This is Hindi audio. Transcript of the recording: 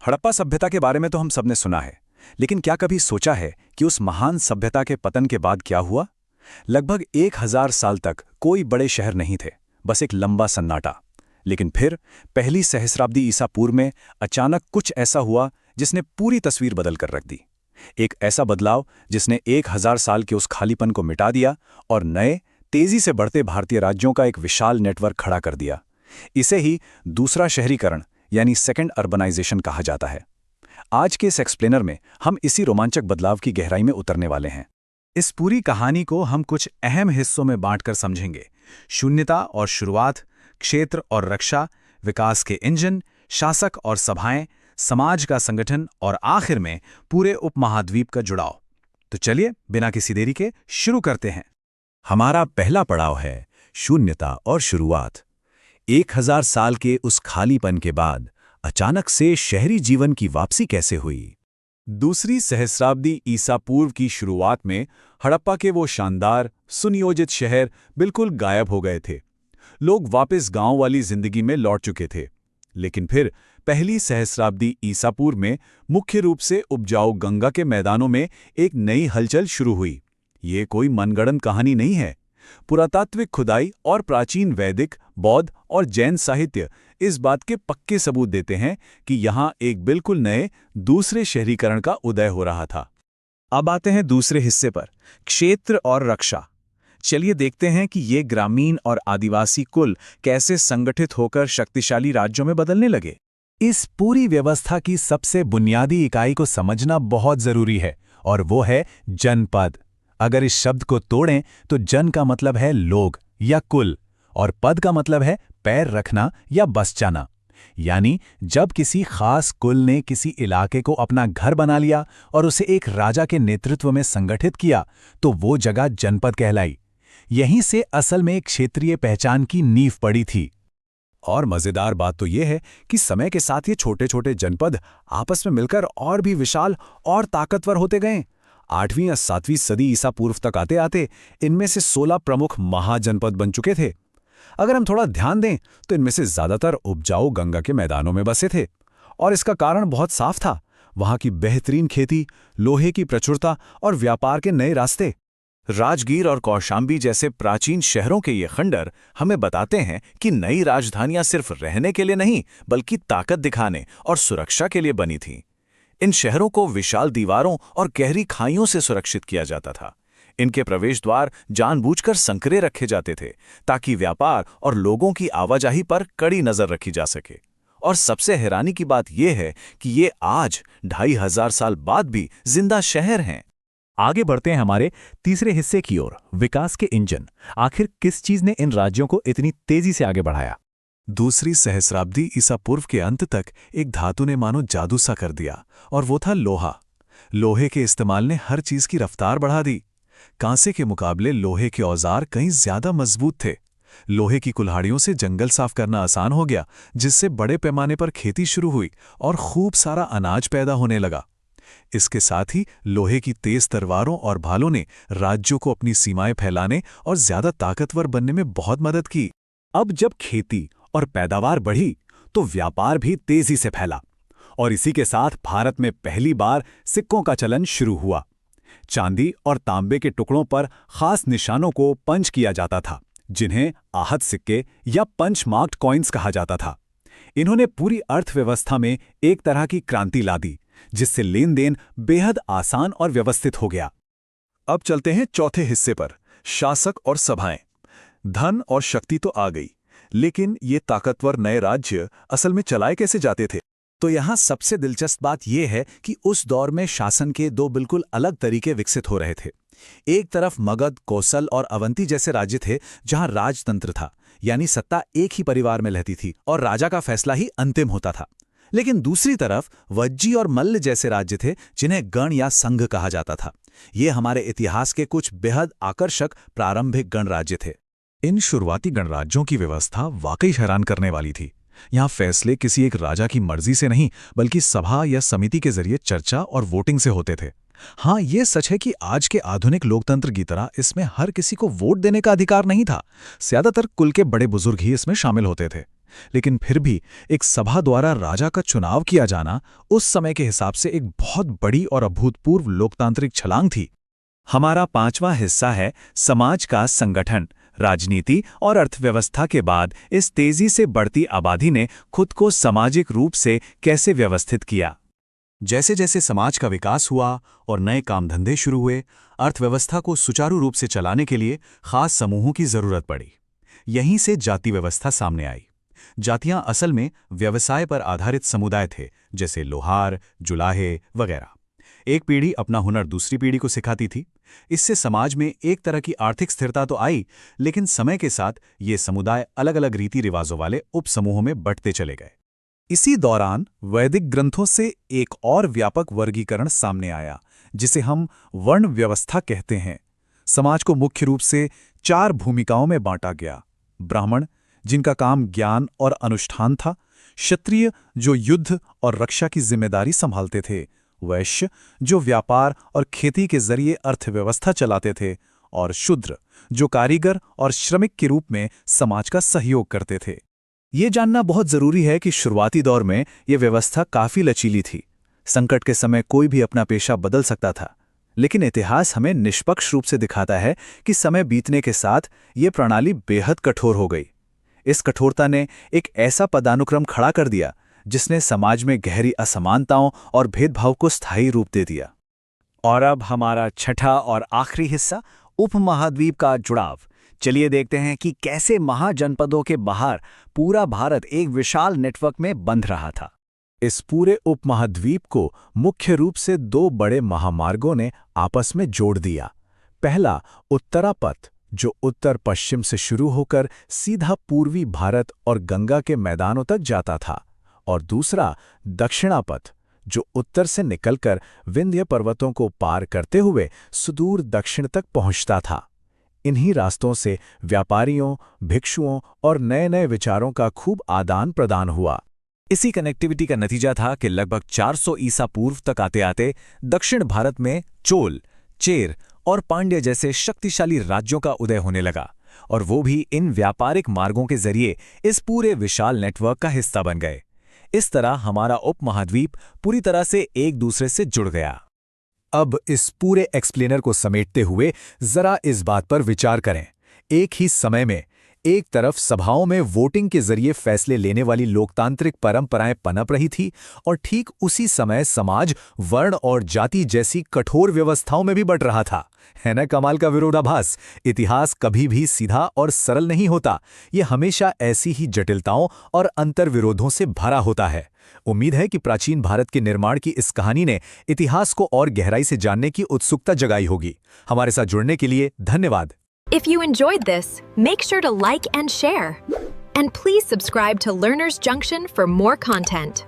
हड़प्पा सभ्यता के बारे में तो हम सबने सुना है, लेकिन क्या कभी सोचा है कि उस महान सभ्यता के पतन के बाद क्या हुआ? लगभग 1000 साल तक कोई बड़े शहर नहीं थे, बस एक लंबा सन्नाटा। लेकिन फिर पहली सहस्राब्दी ईसा पूर्व में अचानक कुछ ऐसा हुआ जिसने पूरी तस्वीर बदल कर रख दी। एक ऐसा बदलाव जिसने 1000 साल के उस खालीपन को मिटा दिया और नए, तेजी से बढ़ते भारतीय राज्यों का एक विशाल नेटवर्क खड़ा कर दिया। इसे ही दूसरा शहरीकरण यानी सेकंड अर्बनाइजेशन कहा जाता है। आज के इस एक्सप्लेनर में हम इसी रोमांचक बदलाव की गहराई में उतरने वाले हैं। इस पूरी कहानी को हम कुछ अहम हिस्सों में बांटकर समझेंगे। शून्यता और शुरुआत, क्षेत्र और रक्षा, विकास के इंजन, शासक और सभाएं, समाज का संगठन और आखिर में पूरे उपमहाद्वीप का जुड़ाव। तो चलिए बिना किसी देरी के शुरू करते हैं। हमारा पहला पड़ाव है शून्यता और शुरुआत। 1000 साल के उस खालीपन के बाद अचानक से शहरी जीवन की वापसी कैसे हुई? दूसरी सहस्राब्दी ईसा पूर्व की शुरुआत में हड़प्पा के वो शानदार, सुनियोजित शहर बिल्कुल गायब हो गए थे। लोग वापस गांव वाली जिंदगी में लौट चुके थे। लेकिन फिर पहली सहस्राब्दी ईसा पूर्व में मुख्य रूप से उपजाऊ गंगा के मैदानों में एक नई हलचल शुरू हुई। ये कोई मनगढ़ंत कहानी नहीं है। पुरातात्विक खुदाई और प्राचीन वैदिक, बौद्ध और जैन साहित्य इस बात के पक्के सबूत देते हैं कि यहाँ एक बिल्कुल नए दूसरे शहरीकरण का उदय हो रहा था। अब आते हैं दूसरे हिस्से पर, क्षेत्र और रक्षा। चलिए देखते हैं कि ये ग्रामीण और आदिवासी कुल कैसे संगठित होकर शक्तिशाली राज्यों में बदलने लगे। इस पूरी व्यवस्था की सबसे बुनियादी इकाई को समझना बहुत जरूरी है, और वो है जनपद। अगर इस शब्द को तोड़ें तो जन का मतलब है लोग या कुल, और पद का मतलब है पैर रखना या बस जाना। यानी जब किसी खास कुल ने किसी इलाके को अपना घर बना लिया और उसे एक राजा के नेतृत्व में संगठित किया, तो वो जगह जनपद कहलाई। यहीं से असल में एक क्षेत्रीय पहचान की नींव पड़ी थी। और मजेदार बात तो यह है कि समय के साथ ये छोटे छोटे जनपद आपस में मिलकर और भी विशाल और ताकतवर होते गए। 8वीं या 7वीं सदी ईसा पूर्व तक आते आते इनमें से 16 प्रमुख महाजनपद बन चुके थे। अगर हम थोड़ा ध्यान दें तो इनमें से ज्यादातर उपजाऊ गंगा के मैदानों में बसे थे, और इसका कारण बहुत साफ था। वहां की बेहतरीन खेती, लोहे की प्रचुरता और व्यापार के नए रास्ते। राजगीर और कौशांबी जैसे प्राचीन शहरों के ये खंडर हमें बताते हैं कि नई राजधानियां सिर्फ रहने के लिए नहीं, बल्कि ताकत दिखाने और सुरक्षा के लिए बनी थीं। इन शहरों को विशाल दीवारों और गहरी खाइयों से सुरक्षित किया जाता था। इनके प्रवेश द्वार जानबूझकर संकरे रखे जाते थे, ताकि व्यापार और लोगों की आवाजाही पर कड़ी नजर रखी जा सके। और सबसे हैरानी की बात यह है कि ये आज 2500 साल बाद भी जिंदा शहर हैं। आगे बढ़ते हैं हमारे तीसरे हिस्से की ओर, विकास के इंजन। आखिर किस चीज ने इन राज्यों को इतनी तेजी से आगे बढ़ाया? दूसरी सहस्राब्दी ईसा पूर्व के अंत तक एक धातु ने मानो जादू सा कर दिया, और वो था लोहा। लोहे के इस्तेमाल ने हर चीज की रफ्तार बढ़ा दी। कांसे के मुकाबले लोहे के औजार कहीं ज्यादा मजबूत थे। लोहे की कुल्हाड़ियों से जंगल साफ करना आसान हो गया, जिससे बड़े पैमाने पर खेती शुरू हुई और खूब सारा अनाज पैदा होने लगा। इसके साथ ही लोहे की तेज तलवारों और भालों ने राज्यों को अपनी सीमाएं फैलाने और ज्यादा ताकतवर बनने में बहुत मदद की। अब जब खेती और पैदावार बढ़ी तो व्यापार भी तेजी से फैला, और इसी के साथ भारत में पहली बार सिक्कों का चलन शुरू हुआ। चांदी और तांबे के टुकड़ों पर खास निशानों को पंच किया जाता था, जिन्हें आहत सिक्के या पंच मार्क्ड कॉइन्स कहा जाता था। इन्होंने पूरी अर्थव्यवस्था में एक तरह की क्रांति ला दी, जिससे लेन देन बेहद आसान और व्यवस्थित हो गया। अब चलते हैं चौथे हिस्से पर, शासक और सभाएं। धन और शक्ति तो आ गई, लेकिन ये ताकतवर नए राज्य असल में चलाए कैसे जाते थे? तो यहाँ सबसे दिलचस्प बात यह है कि उस दौर में शासन के दो बिल्कुल अलग तरीके विकसित हो रहे थे। एक तरफ मगध, कोसल और अवंती जैसे राज्य थे, जहां राजतंत्र था, यानी सत्ता एक ही परिवार में रहती थी और राजा का फैसला ही अंतिम होता था। लेकिन दूसरी तरफ वज्जी और मल्ल जैसे राज्य थे, जिन्हें गण या संघ कहा जाता था। ये हमारे इतिहास के कुछ बेहद आकर्षक प्रारंभिक गणराज्य थे। इन शुरुआती गणराज्यों की व्यवस्था वाकई हैरान करने वाली थी। यहाँ फैसले किसी एक राजा की मर्जी से नहीं, बल्कि सभा या समिति के जरिए चर्चा और वोटिंग से होते थे। हाँ, ये सच है कि आज के आधुनिक लोकतंत्र की तरह इसमें हर किसी को वोट देने का अधिकार नहीं था। ज्यादातर कुल के बड़े बुजुर्ग ही इसमें शामिल होते थे। लेकिन फिर भी एक सभा द्वारा राजा का चुनाव किया जाना उस समय के हिसाब से एक बहुत बड़ी और अभूतपूर्व लोकतांत्रिक छलांग थी। हमारा 5वां हिस्सा है समाज का संगठन। राजनीति और अर्थव्यवस्था के बाद इस तेजी से बढ़ती आबादी ने खुद को सामाजिक रूप से कैसे व्यवस्थित किया। जैसे जैसे समाज का विकास हुआ और नए काम धंधे शुरू हुए, अर्थव्यवस्था को सुचारू रूप से चलाने के लिए खास समूहों की जरूरत पड़ी। यहीं से जाति व्यवस्था सामने आई। जातियां असल में व्यवसाय पर आधारित समुदाय थे, जैसे लोहार, जुलाहे वगैरह। एक पीढ़ी अपना हुनर दूसरी पीढ़ी को सिखाती थी। इससे समाज में एक तरह की आर्थिक स्थिरता तो आई, लेकिन समय के साथ ये समुदाय अलग अलग रीति रिवाजों वाले उपसमूहों में बंटते चले गए। इसी दौरान वैदिक ग्रंथों से एक और व्यापक वर्गीकरण सामने आया, जिसे हम वर्ण व्यवस्था कहते हैं। समाज को मुख्य रूप से 4 भूमिकाओं में बांटा गया। ब्राह्मण, जिनका काम ज्ञान और अनुष्ठान था। क्षत्रिय, जो युद्ध और रक्षा की जिम्मेदारी संभालते थे। वैश्य, जो व्यापार और खेती के जरिए अर्थव्यवस्था चलाते थे। और शूद्र, जो कारीगर और श्रमिक के रूप में समाज का सहयोग करते थे। ये जानना बहुत जरूरी है कि शुरुआती दौर में ये व्यवस्था काफी लचीली थी। संकट के समय कोई भी अपना पेशा बदल सकता था, लेकिन इतिहास हमें निष्पक्ष रूप से दिखाता है कि समय बीतने के साथ ये प्रणाली बेहद कठोर हो गई। इस कठोरता ने एक ऐसा पदानुक्रम खड़ा कर दिया जिसने समाज में गहरी असमानताओं और भेदभाव को स्थायी रूप दे दिया। और अब हमारा छठा और आखिरी हिस्सा, उपमहाद्वीप का जुड़ाव। चलिए देखते हैं कि कैसे महाजनपदों के बाहर पूरा भारत एक विशाल नेटवर्क में बंध रहा था। इस पूरे उपमहाद्वीप को मुख्य रूप से 2 बड़े महामार्गों ने आपस में जोड़ दिया। पहला उत्तरापथ, जो उत्तर पश्चिम से शुरू होकर सीधा पूर्वी भारत और गंगा के मैदानों तक जाता था, और दूसरा दक्षिणापथ, जो उत्तर से निकलकर विंध्य पर्वतों को पार करते हुए सुदूर दक्षिण तक पहुंचता था। इन्हीं रास्तों से व्यापारियों, भिक्षुओं और नए नए विचारों का खूब आदान प्रदान हुआ। इसी कनेक्टिविटी का नतीजा था कि लगभग 400 ईसा पूर्व तक आते आते दक्षिण भारत में चोल, चेर और पांड्य जैसे शक्तिशाली राज्यों का उदय होने लगा, और वो भी इन व्यापारिक मार्गों के जरिए इस पूरे विशाल नेटवर्क का हिस्सा बन गए। इस तरह हमारा उपमहाद्वीप पूरी तरह से एक दूसरे से जुड़ गया। अब इस पूरे एक्सप्लेनर को समेटते हुए जरा इस बात पर विचार करें। एक ही समय में एक तरफ सभाओं में वोटिंग के जरिए फैसले लेने वाली लोकतांत्रिक परंपराएं पनप रही थी, और ठीक उसी समय समाज वर्ण और जाति जैसी कठोर व्यवस्थाओं में भी बंट रहा था। है ना कमाल का विरोधाभास। इतिहास कभी भी सीधा और सरल नहीं होता। ये हमेशा ऐसी ही जटिलताओं और अंतर्विरोधों से भरा होता है। उम्मीद है कि प्राचीन भारत के निर्माण की इस कहानी ने इतिहास को और गहराई से जानने की उत्सुकता जगाई होगी। हमारे साथ जुड़ने के लिए धन्यवाद। If you enjoyed this, make sure to like and share. And please subscribe to Learners Junction for more content.